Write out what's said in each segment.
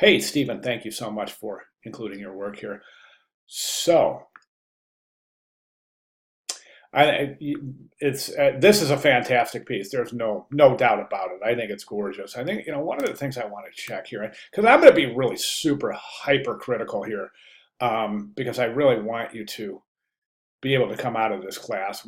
Hey, Stephen, thank you so much for including your work here. So, I, it's this is a fantastic piece. There's no doubt about it. I think it's gorgeous. I think one of the things I want to check here, because I'm going to be really super hypercritical here, because I really want you to be able to come out of this class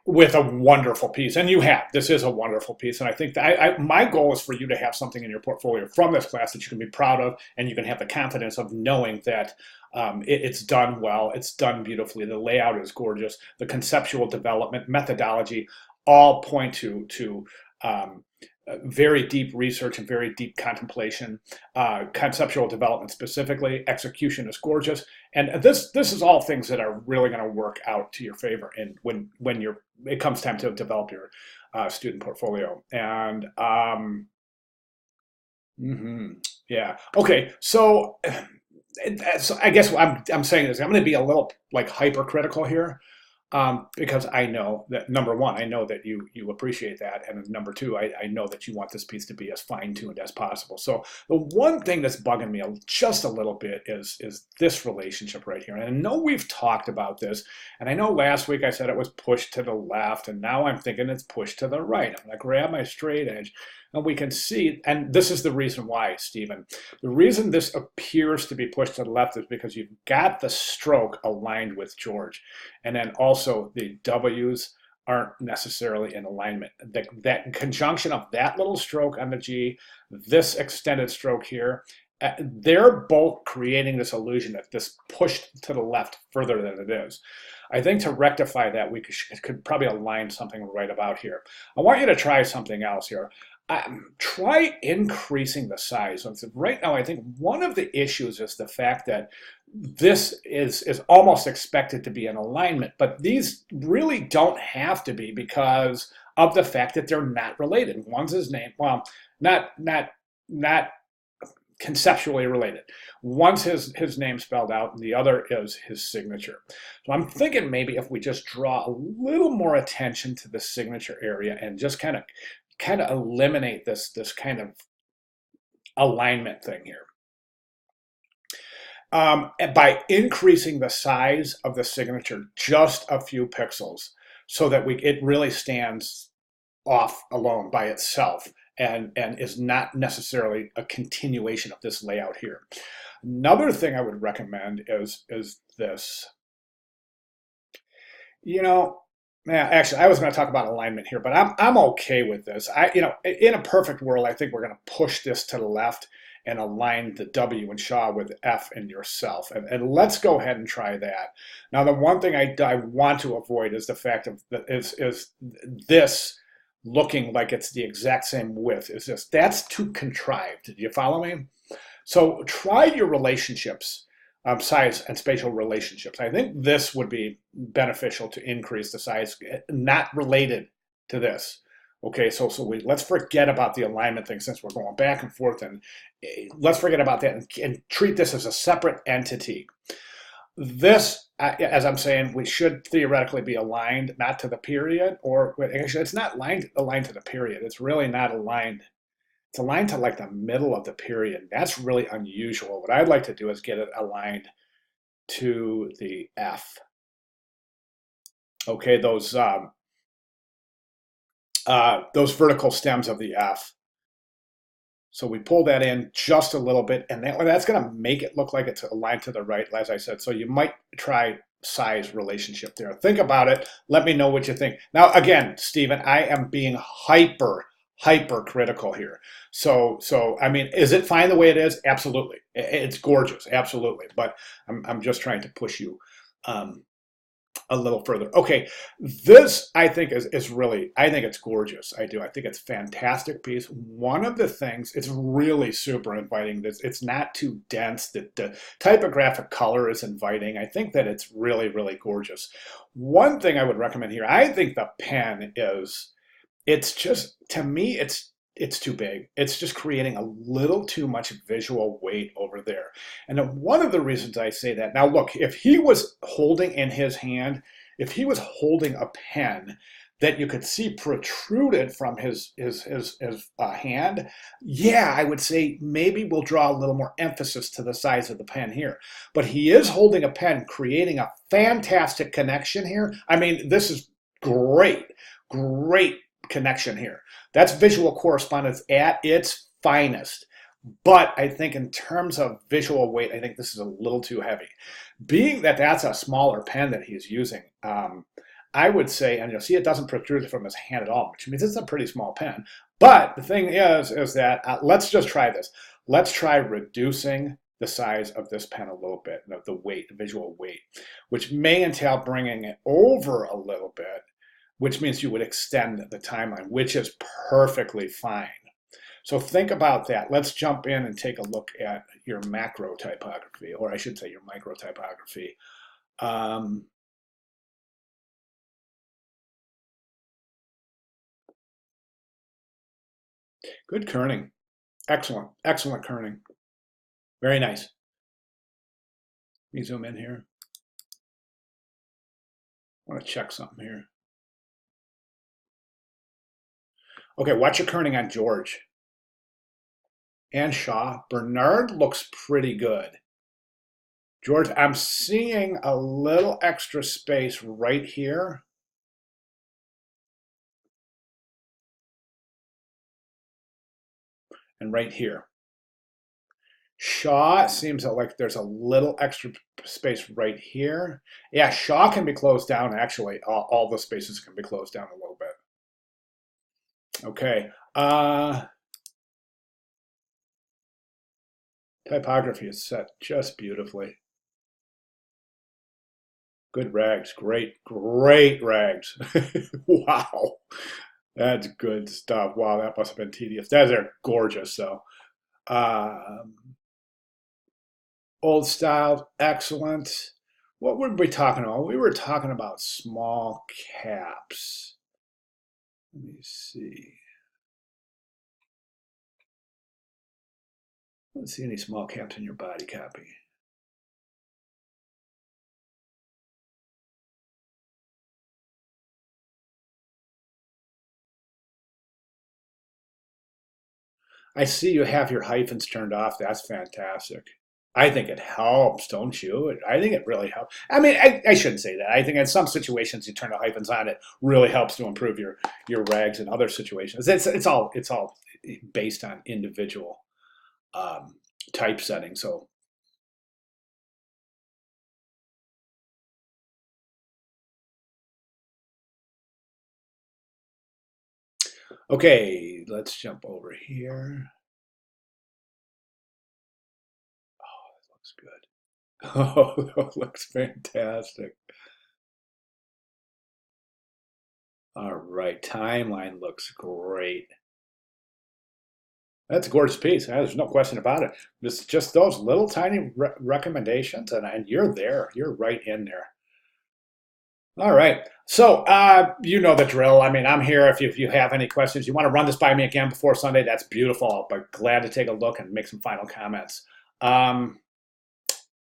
with a wonderful piece, and you have. This is a wonderful piece, and I think that my goal is for you to have something in your portfolio from this class that you can be proud of, and you can have the confidence of knowing that it's done well, it's done beautifully, the layout is gorgeous, the conceptual development, methodology, all point to very deep research and very deep contemplation, conceptual development specifically, execution is gorgeous, and this is all things that are really going to work out to your favor. And when it comes time to develop your student portfolio, and yeah, okay, so I guess I'm saying is I'm going to be a little like hypercritical here, because I know that number one, I know that you appreciate that, and number two, I know that you want this piece to be as fine tuned as possible. So the one thing that's bugging me just a little bit is this relationship right here. And I know we've talked about this, and I know last week I said it was pushed to the left, and now I'm thinking it's pushed to the right. I'm going to grab my straight edge, and we can see, and this is the reason why, Stephen. The reason this appears to be pushed to the left is because you've got the stroke aligned with George. And then also the W's aren't necessarily in alignment. That conjunction of that little stroke on the G, this extended stroke here, they're both creating this illusion that this pushed to the left further than it is. I think to rectify that, we could probably align something right about here. I want you to try something else here. Try increasing the size. So right now, I think one of the issues is the fact that this is almost expected to be in alignment, but these really don't have to be because of the fact that they're not related. One's his name, well, not conceptually related. One's his name spelled out, and the other is his signature. So I'm thinking maybe if we just draw a little more attention to the signature area and just kind of eliminate this kind of alignment thing here. By increasing the size of the signature just a few pixels so that it really stands off alone by itself and is not necessarily a continuation of this layout here. Another thing I would recommend is this. Actually, I was going to talk about alignment here, but I'm okay with this. In a perfect world, I think we're going to push this to the left and align the W in Shaw with F in yourself. And let's go ahead and try that. Now, the one thing I want to avoid is the fact of is this looking like it's the exact same width. That's too contrived. Do you follow me? So try your relationships. Size and spatial relationships. I think this would be beneficial to increase the size, not related to this. Okay, so let's forget about the alignment thing since we're going back and forth, and let's forget about that and treat this as a separate entity. This, as I'm saying, we should theoretically be aligned, not to the period, or actually, it's not aligned to the period. It's really not aligned. It's aligned to like the middle of the period. That's really unusual. What I'd like to do is get it aligned to the F. Okay, those vertical stems of the F. So we pull that in just a little bit, and that's going to make it look like it's aligned to the right, as I said. So you might try size relationship there. Think about it. Let me know what you think. Now, again, Stephen, I am being hypercritical here. So I mean, is it fine the way it is? Absolutely. It's gorgeous. Absolutely. But I'm just trying to push you a little further. Okay, this I think is really, I think it's gorgeous. I do. I think it's a fantastic piece. One of the things, it's really super inviting. It's not too dense. The typographic color is inviting. I think that it's really, really gorgeous. One thing I would recommend here, I think the pen is, it's just, to me, it's too big. It's just creating a little too much visual weight over there. And one of the reasons I say that, now look, if he was holding in his hand, if he was holding a pen, that you could see protruded from his hand, yeah, I would say maybe we'll draw a little more emphasis to the size of the pen here. But he is holding a pen, creating a fantastic connection here. I mean, this is great, great connection here. That's visual correspondence at its finest. But I think in terms of visual weight, I think this is a little too heavy. Being that that's a smaller pen that he's using, I would say, and you'll see it doesn't protrude from his hand at all, which means it's a pretty small pen. But the thing is that let's just try this. Let's try reducing the size of this pen a little bit, the weight, the visual weight, which may entail bringing it over a little bit, which means you would extend the timeline, which is perfectly fine. So think about that. Let's jump in and take a look at your macro typography, or I should say your micro typography. Good kerning. Excellent, excellent kerning. Very nice. Let me zoom in here. I want to check something here. Okay, watch your kerning on George and Shaw. Bernard looks pretty good. George, I'm seeing a little extra space right here. And right here. Shaw seems like there's a little extra space right here. Yeah, Shaw can be closed down, actually. All the spaces can be closed down a little bit. Okay. Typography is set just beautifully. Good rags. Great, great rags. Wow. That's good stuff. Wow, that must have been tedious. They're gorgeous, though. Old style, excellent. What were we talking about? We were talking about small caps. Let me see. I don't see any small caps in your body copy. I see you have your hyphens turned off. That's fantastic. I think it helps, don't you? I think it really helps. I mean, I shouldn't say that. I think in some situations you turn the hyphens on, it really helps to improve your rags in other situations. It's all based on individual typesetting. So okay, let's jump over here. Oh, that looks good. Oh, that looks fantastic. All right, timeline looks great. That's a gorgeous piece. There's no question about it. It's just those little tiny recommendations, and you're there. You're right in there. All right. So you know the drill. I mean, I'm here if you have any questions. You want to run this by me again before Sunday, that's beautiful. But glad to take a look and make some final comments.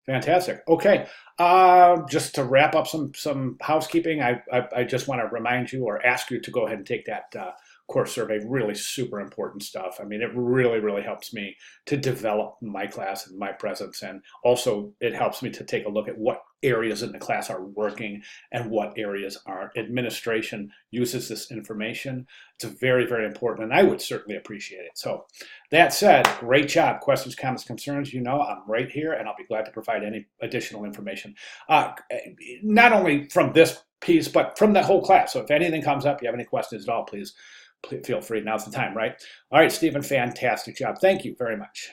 Fantastic. Okay. Just to wrap up some housekeeping, I just want to remind you or ask you to go ahead and take that course survey. Really super important stuff. I mean, it really, really helps me to develop my class and my presence. And also it helps me to take a look at what areas in the class are working and what areas aren't. Administration uses this information. It's very, very important, and I would certainly appreciate it. So that said, great job. Questions, comments, concerns, you know, I'm right here, and I'll be glad to provide any additional information. Not only from this piece, but from the whole class. So if anything comes up, you have any questions at all, please feel free. Now's the time, right? All right, Stephen, fantastic job. Thank you very much.